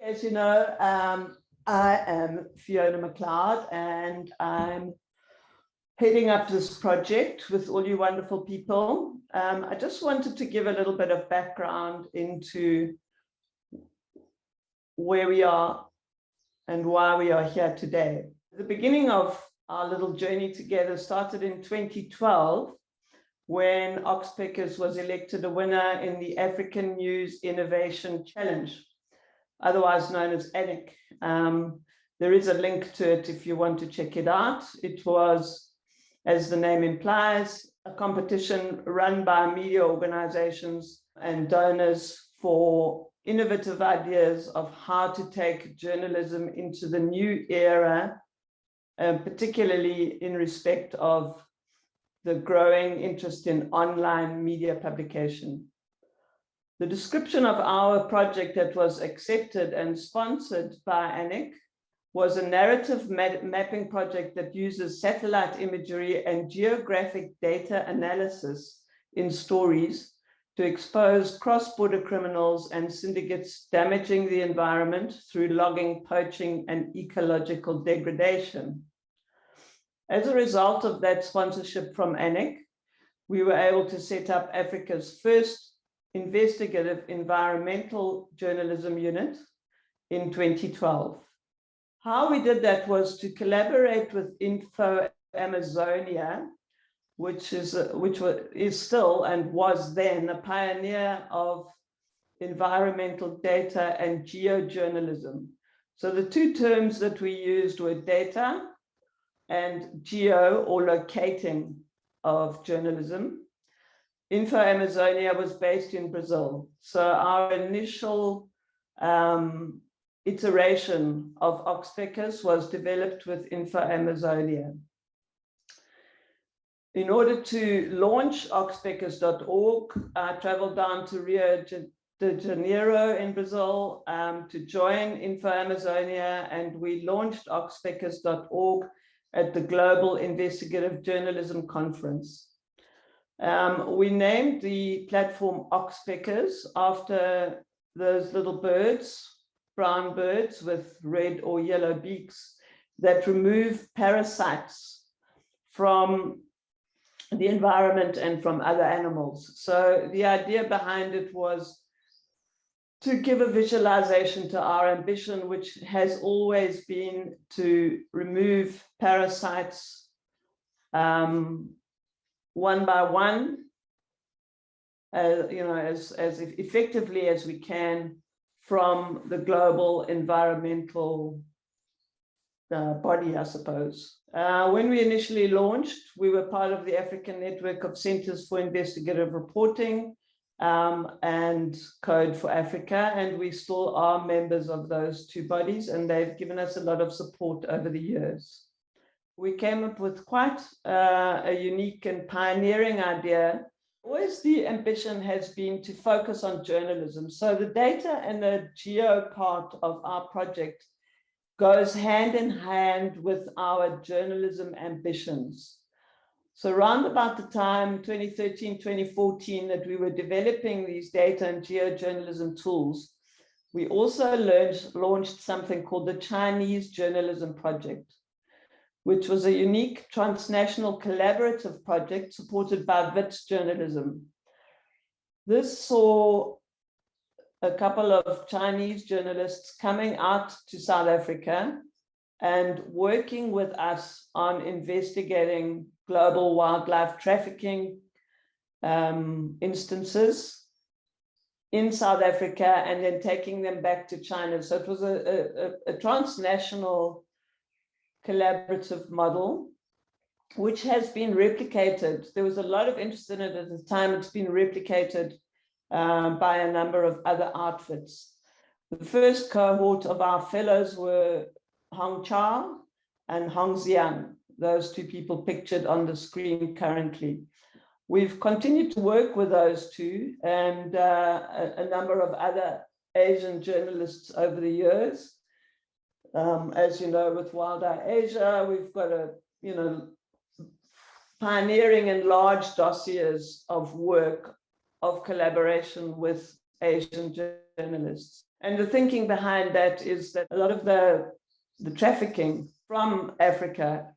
As you know, I am Fiona Macleod, and I'm heading up this project with all you wonderful people. I just wanted to give a little bit of background into where we are and why we are here today. The beginning of our little journey together started in 2012 when Oxpeckers was elected a winner in the African News Innovation Challenge, otherwise known as ANIC. There is a link to it if you want to check it out. It was, as the name implies, a competition run by media organizations and donors for innovative ideas of how to take journalism into the new era, particularly in respect of the growing interest in online media publication. The description of our project that was accepted and sponsored by ANIC was a narrative mapping project that uses satellite imagery and geographic data analysis in stories to expose cross-border criminals and syndicates damaging the environment through logging, poaching, and ecological degradation. As a result of that sponsorship from ANIC, we were able to set up Africa's first investigative environmental journalism unit in 2012. How we did that was to collaborate with Info Amazonia, which is still and was then a pioneer of environmental data and geojournalism. So the two terms that we used were data and geo, or locating, of journalism. Info Amazonia was based in Brazil. So our initial iteration of Oxpeckers was developed with Info Amazonia. In order to launch Oxpeckers.org, I traveled down to Rio de Janeiro in Brazil to join Info Amazonia, and we launched Oxpeckers.org at the Global Investigative Journalism Conference. We named the platform Oxpeckers after those little birds, brown birds with red or yellow beaks that remove parasites from the environment and from other animals. So the idea behind it was to give a visualization to our ambition, which has always been to remove parasites one by one, as effectively as we can from the global environmental body, I suppose. When we initially launched, we were part of the African Network of Centers for Investigative Reporting and Code for Africa, and we still are members of those two bodies, and they've given us a lot of support over the years. We came up with quite a unique and pioneering idea. Always the ambition has been to focus on journalism. So the data and the geo part of our project goes hand in hand with our journalism ambitions. So around about the time 2013, 2014 that we were developing these data and geojournalism tools, we also launched something called the Chinese Journalism Project, which was a unique transnational collaborative project supported by WITS Journalism. This saw a couple of Chinese journalists coming out to South Africa and working with us on investigating global wildlife trafficking instances in South Africa and then taking them back to China. So it was a transnational collaborative model, which has been replicated. There was a lot of interest in it at the time. It's been replicated by a number of other outfits. The first cohort of our fellows were Hong Chao and Hong Xian, those two people pictured on the screen currently. We've continued to work with those two and a number of other Asian journalists over the years. As you know, with Wild Eye Asia, we've got pioneering and large dossiers of work of collaboration with Asian journalists. And the thinking behind that is that a lot of the trafficking from Africa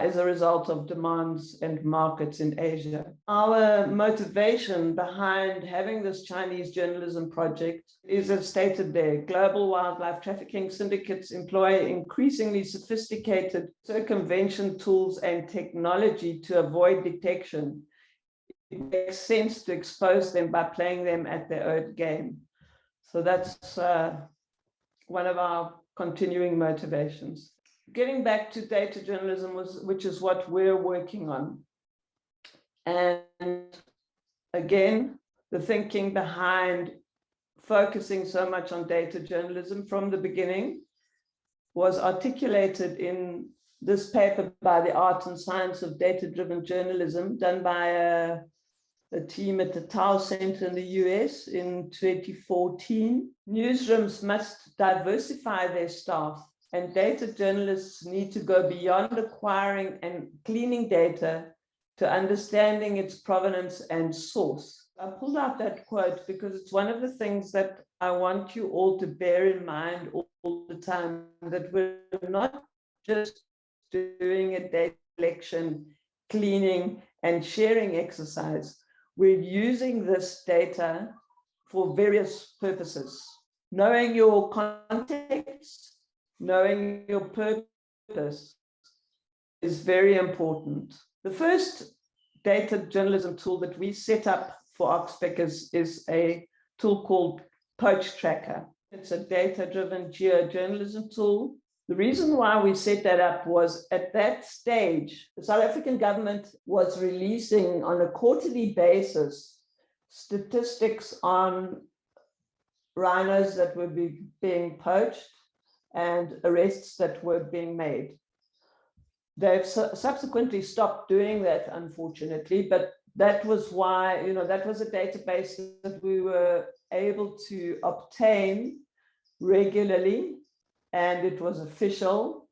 is a result of demands and markets in Asia. Our motivation behind having this Chinese journalism project is, as stated there, global wildlife trafficking syndicates employ increasingly sophisticated circumvention tools and technology to avoid detection. It makes sense to expose them by playing them at their own game. So that's one of our continuing motivations. Getting back to data journalism, which is what we're working on. And again, the thinking behind focusing so much on data journalism from the beginning was articulated in this paper by the Art and Science of Data-Driven Journalism, done by a team at the Tao Center in the US in 2014. Newsrooms must diversify their staff, and data journalists need to go beyond acquiring and cleaning data to understanding its provenance and source. I pulled out that quote because it's one of the things that I want you all to bear in mind all the time, that we're not just doing a data collection, cleaning, and sharing exercise. We're using this data for various purposes. Knowing your context, knowing your purpose is very important. The first data journalism tool that we set up for Oxpeckers is a tool called Poach Tracker. It's a data-driven geojournalism tool. The reason why we set that up was at that stage, the South African government was releasing on a quarterly basis statistics on rhinos that were being poached and arrests that were being made. They've subsequently stopped doing that, unfortunately, but that was why, that was a database that we were able to obtain regularly, and it was official,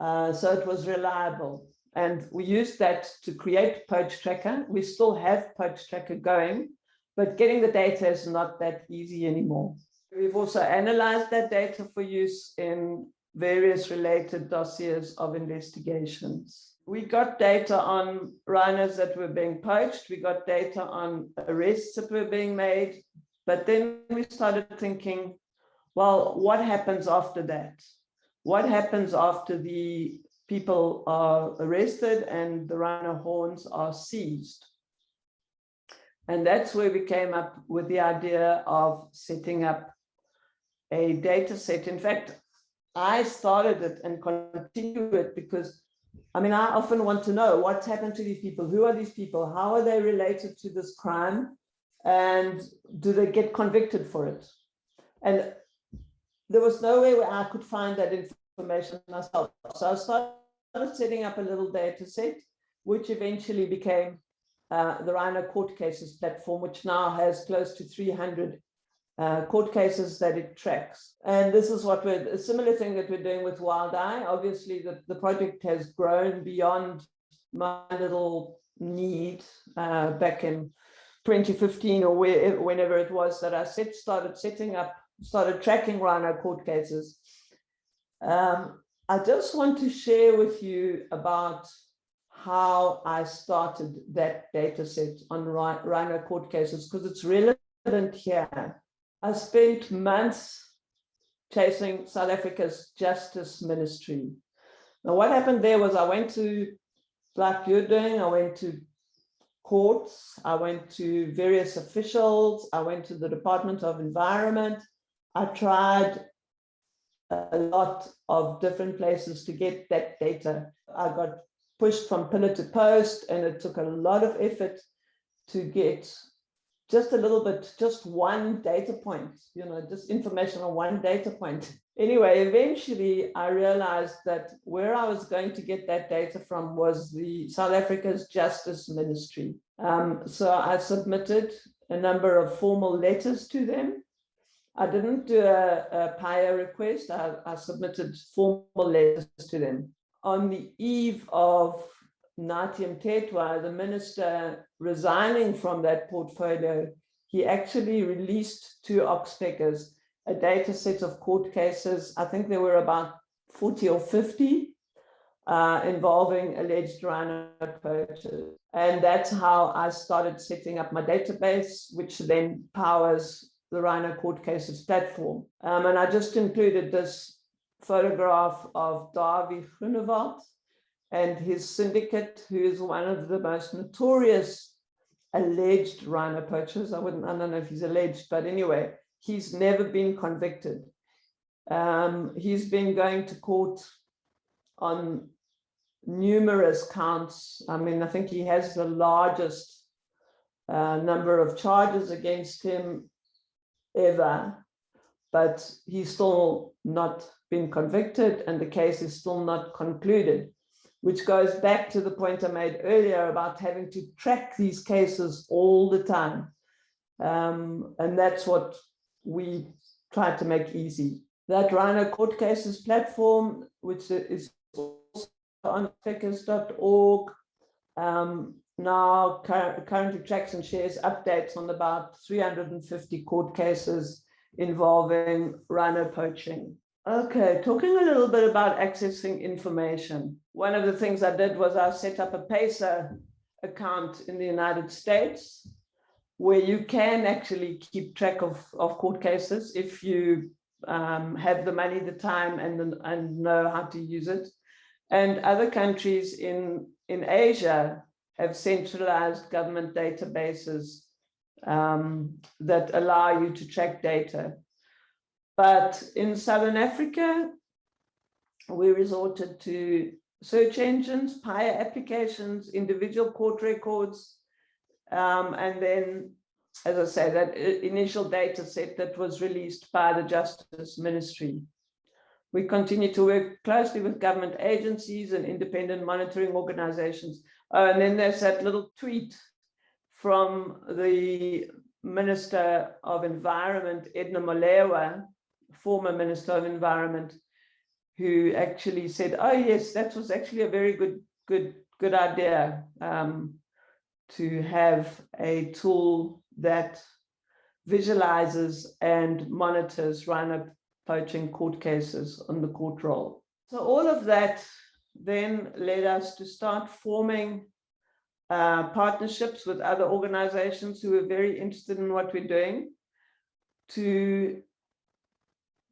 so it was reliable. And we used that to create Poach Tracker. We still have Poach Tracker going, but getting the data is not that easy anymore. We've also analyzed that data for use in various related dossiers of investigations. We got data on rhinos that were being poached. We got data on arrests that were being made. But then we started thinking, well, what happens after that? What happens after the people are arrested and the rhino horns are seized? And that's where we came up with the idea of setting up a data set. In fact, I started it and continue it because, I often want to know what's happened to these people. Who are these people? How are they related to this crime? And do they get convicted for it? And there was no way where I could find that information myself. So I started setting up a little data set, which eventually became the Rhino Court Cases platform, which now has close to 300 court cases that it tracks. And this is what a similar thing that we're doing with Wild Eye. Obviously, the project has grown beyond my little need back in 2015 or whenever it was that I started tracking Rhino court cases. I just want to share with you about how I started that data set on Rhino court cases, because it's relevant here. I spent months chasing South Africa's Justice Ministry. Now, what happened there was I went to, like you're doing, I went to courts, I went to various officials, I went to the Department of Environment. I tried a lot of different places to get that data. I got pushed from pillar to post, and it took a lot of effort to get just a little bit, just one data point, just information on one data point. Anyway, eventually I realized that where I was going to get that data from was the South Africa's Justice Ministry. So I submitted a number of formal letters to them. I didn't do a PIA request. I submitted formal letters to them. On the eve of Nathi Mthethwa, the minister resigning from that portfolio, he actually released to Oxpeckers a data set of court cases. I think there were about 40 or 50 involving alleged rhino poachers. And that's how I started setting up my database, which then powers the Rhino Court Cases platform. And I just included this photograph of Davy Groenewald and his syndicate, who is one of the most notorious alleged rhino poachers. I don't know if he's alleged, but anyway, he's never been convicted. He's been going to court on numerous counts. I mean, I think he has the largest number of charges against him ever, but he's still not been convicted, and the case is still not concluded, which goes back to the point I made earlier about having to track these cases all the time. And that's what we try to make easy. That Rhino Court Cases platform, which is also on Oxpeckers.org, now currently tracks and shares updates on about 350 court cases involving rhino poaching. Okay, talking a little bit about accessing information. One of the things I did was I set up a PACER account in the United States, where you can actually keep track of court cases if you have the money, the time, and know how to use it. And other countries in Asia have centralized government databases that allow you to track data. But in Southern Africa, we resorted to search engines, PIA applications, individual court records, and then, as I say, that initial data set that was released by the Justice Ministry. We continue to work closely with government agencies and independent monitoring organizations. Oh, and then there's that little tweet from the Minister of Environment, Edna Molewa, former Minister of Environment, who actually said, oh yes, that was actually a very good idea, to have a tool that visualizes and monitors rhino poaching court cases on the court roll. So all of that then led us to start forming partnerships with other organizations who are very interested in what we're doing, to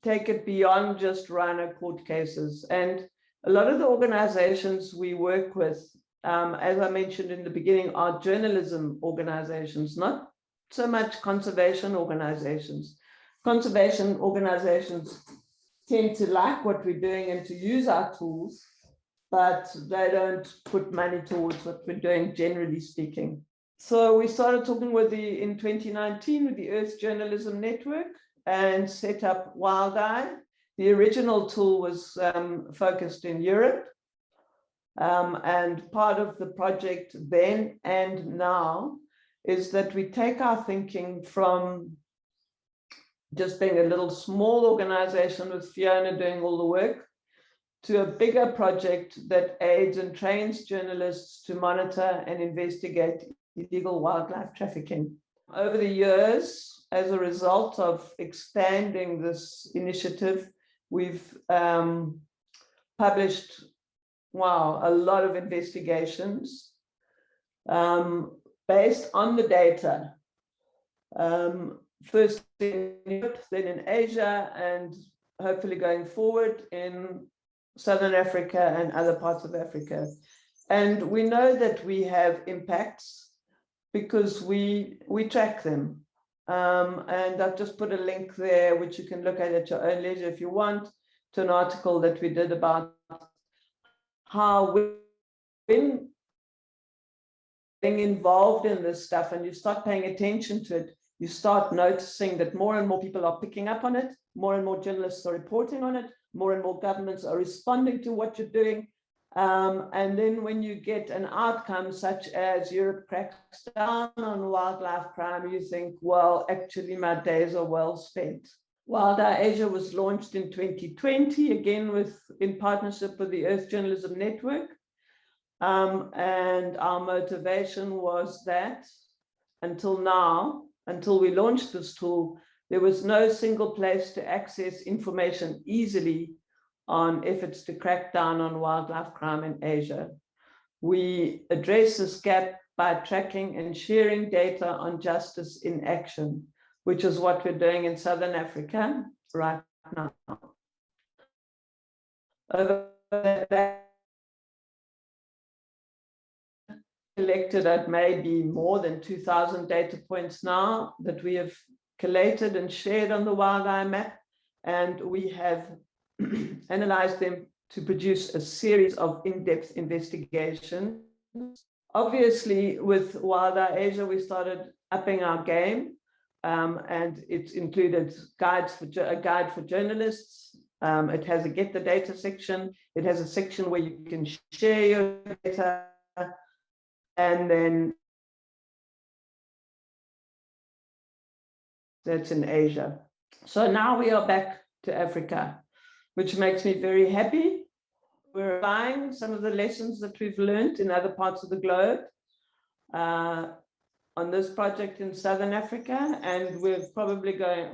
take it beyond just rhino court cases. And a lot of the organizations we work with, as I mentioned in the beginning, are journalism organizations, not so much conservation organizations. Conservation organizations tend to like what we're doing and to use our tools, but they don't put money towards what we're doing, generally speaking. So we started talking in 2019 with the Earth Journalism Network and set up Wild Eye. The original tool was focused in Europe. And part of the project then and now is that we take our thinking from just being a little small organization with Fiona doing all the work to a bigger project that aids and trains journalists to monitor and investigate illegal wildlife trafficking. Over the years, as a result of expanding this initiative, we've published, a lot of investigations based on the data. First in Europe, then in Asia, and hopefully going forward in Southern Africa and other parts of Africa. And we know that we have impacts because we track them. And I've just put a link there, which you can look at your own leisure if you want, to an article that we did about how when being involved in this stuff and you start paying attention to it, you start noticing that more and more people are picking up on it, more and more journalists are reporting on it, more and more governments are responding to what you're doing. And then when you get an outcome such as Europe cracks down on wildlife crime, you think, well, actually my days are well spent. Wild Eye Asia was launched in 2020, again in partnership with the Earth Journalism Network. And our motivation was that until now, until we launched this tool, there was no single place to access information easily on efforts to crack down on wildlife crime in Asia. We address this gap by tracking and sharing data on justice in action, which is what we're doing in Southern Africa right now. Over that, collected at maybe more than 2,000 data points now that we have collated and shared on the WildEye map, and we have analyzed them to produce a series of in-depth investigations. Obviously, with WildEye Asia, we started upping our game, and it included a guide for journalists. It has a get the data section. It has a section where you can share your data, and then that's in Asia. So now we are back to Africa, which makes me very happy. We're applying some of the lessons that we've learned in other parts of the globe on this project in Southern Africa, and we're probably going,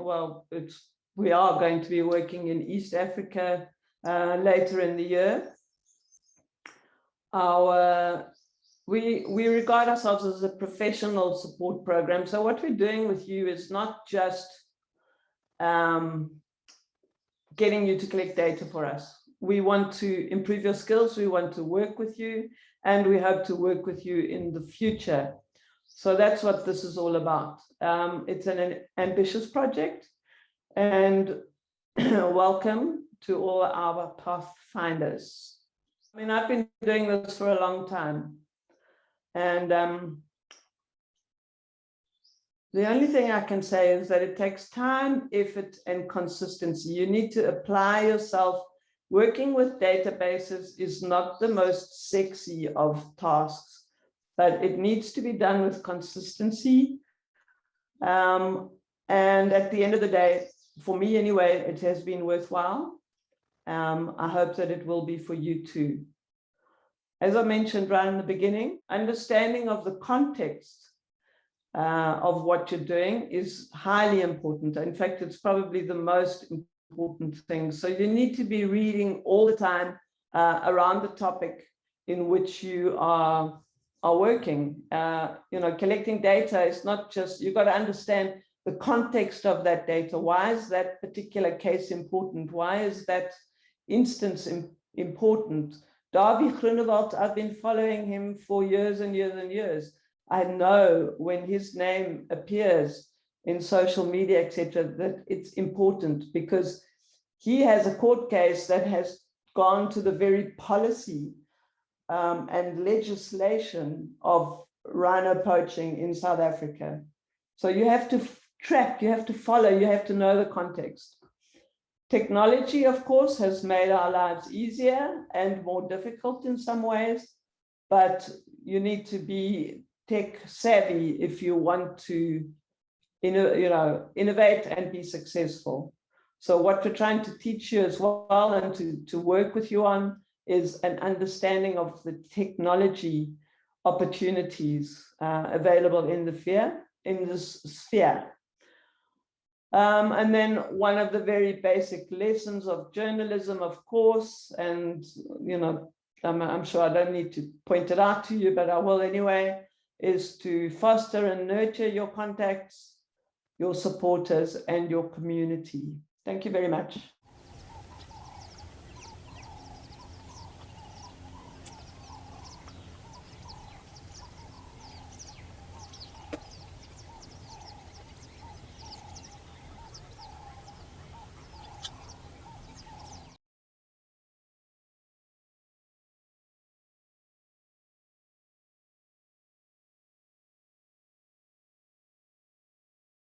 we are going to be working in East Africa later in the year. We regard ourselves as a professional support program. So what we're doing with you is not just getting you to collect data for us. We want to improve your skills. We want to work with you, and we hope to work with you in the future. So that's what this is all about. It's an ambitious project, and welcome to all our pathfinders. I mean, I've been doing this for a long time, and the only thing I can say is that it takes time, effort, and consistency. You need to apply yourself. Working with databases is not the most sexy of tasks, but it needs to be done with consistency. And at the end of the day, for me anyway, it has been worthwhile. I hope that it will be for you too. As I mentioned right in the beginning, understanding of the context of what you're doing is highly important. In fact, it's probably the most important thing. So you need to be reading all the time around the topic in which you are working. Collecting data is not just, you've got to understand the context of that data. Why is that particular case important? Why is that instance important? Davy Groenewald, I've been following him for years and years and years. I know when his name appears in social media, etc., that it's important because he has a court case that has gone to the very policy and legislation of rhino poaching in South Africa. So you have to track, you have to follow, you have to know the context. Technology, of course, has made our lives easier and more difficult in some ways, but you need to be tech savvy if you want to innovate and be successful. So what we're trying to teach you as well and to work with you on is an understanding of the technology opportunities available in this sphere. And then one of the very basic lessons of journalism, of course, and I'm sure I don't need to point it out to you, but I will anyway, is to foster and nurture your contacts, your supporters, and your community. Thank you very much.